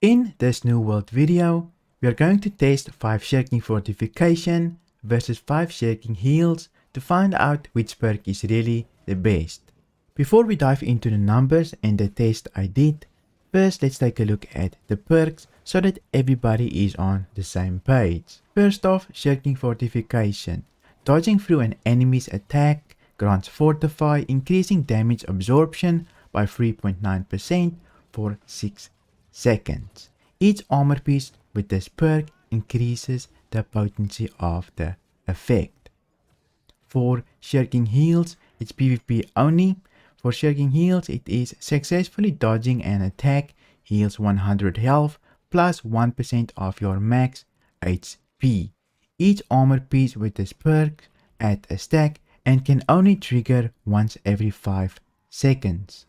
In this new world video, we are going to test 5 Shirking Fortification versus 5 Shirking Heals to find out which perk is really the best. Before we dive into the numbers and the test I did, first let's take a look at the perks so that everybody is on the same page. First off, Shirking Fortification. Dodging through an enemy's attack grants Fortify, increasing damage absorption by 3.9% for 6 seconds. Each armor piece with this perk increases the potency of the effect. For Shirking Heals, it's PvP only. For Shirking Heals, it is successfully dodging an attack heals 100 health plus 1% of your max HP. Each armor piece with this perk adds a stack and can only trigger once every 5 seconds.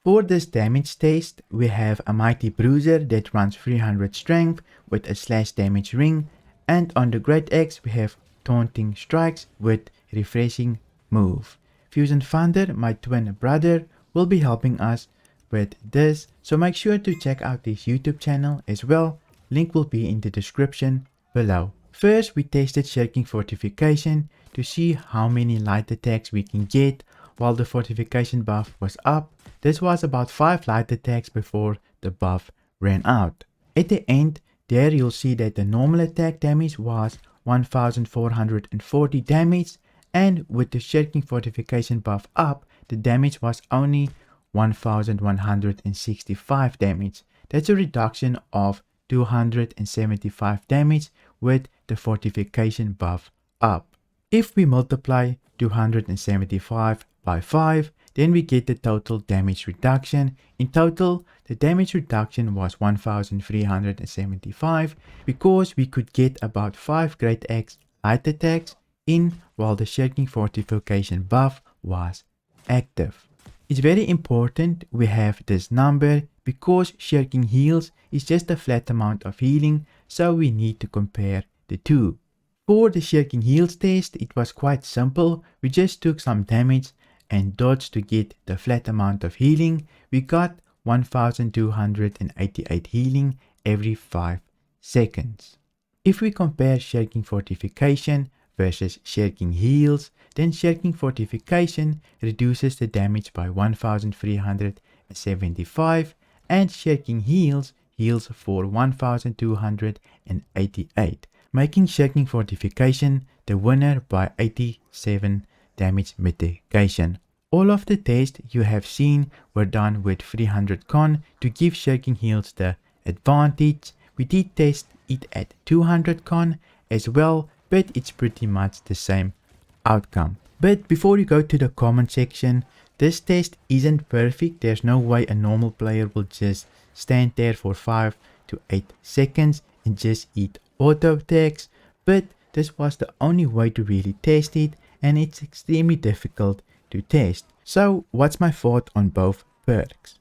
For this damage test, we have a Mighty Bruiser that runs 300 strength with a slash damage ring, and on the Great Axe we have Taunting Strikes with refreshing move. Fusion Thunder, my twin brother, will be helping us with this, so make sure to check out his YouTube channel as well. Link will be in the description below. First, we tested Shirking Fortification to see how many light attacks we can get while the fortification buff was up. This was about 5 light attacks before the buff ran out. At the end, there you'll see that the normal attack damage was 1440 damage, and with the Shirking Fortification buff up, the damage was only 1165 damage. That's a reduction of 275 damage with the fortification buff up. If we multiply 275 by 5, then we get the total damage reduction. In total, the damage reduction was 1375 because we could get about 5 Great Axe light attacks in while the Shirking Fortification buff was active. It's very important we have this number because Shirking Heals is just a flat amount of healing, so we need to compare the two. For the Shirking Heals test, it was quite simple. We just took some damage and dodged to get the flat amount of healing. We got 1288 healing every 5 seconds. If we compare Shirking Fortification versus Shirking Heals, then Shirking Fortification reduces the damage by 1375 and Shirking Heals heals for 1288, making Shirking Fortification the winner by 87 damage mitigation. All of the tests you have seen were done with 300 con to give Shirking Heals the advantage. We did test it at 200 con as well, but it's pretty much the same outcome. But before you go to the comment section, this test isn't perfect. There's no way a normal player will just stand there for 5 to 8 seconds and just eat auto attacks, but this was the only way to really test it, and it's extremely difficult to test. So what's my thought on both perks?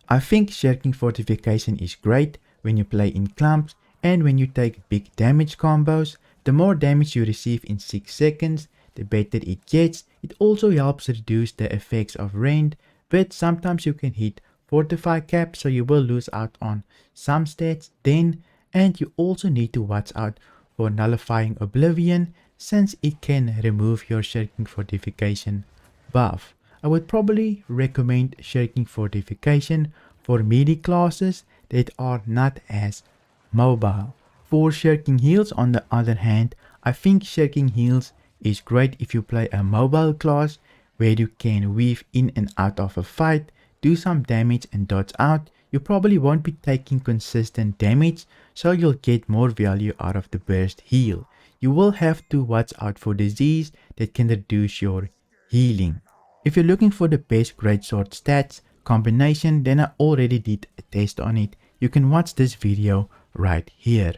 I think Shirking Fortification is great when you play in clumps and when you take big damage combos. The more damage you receive in 6 seconds, the better it gets. It also helps reduce the effects of rend, but sometimes you can hit Fortify cap, so you will lose out on some stats then, and you also need to watch out for Nullifying Oblivion since it can remove your Shirking Fortification buff. I would probably recommend Shirking Fortification for melee classes that are not as mobile. For Shirking Heals on the other hand, I think Shirking Heals is great if you play a mobile class where you can weave in and out of a fight, do some damage and dodge out. You probably won't be taking consistent damage, so you'll get more value out of the burst heal. You will have to watch out for disease that can reduce your healing. If you're looking for the best greatsword stats combination, then I already did a test on it. You can watch this video right here.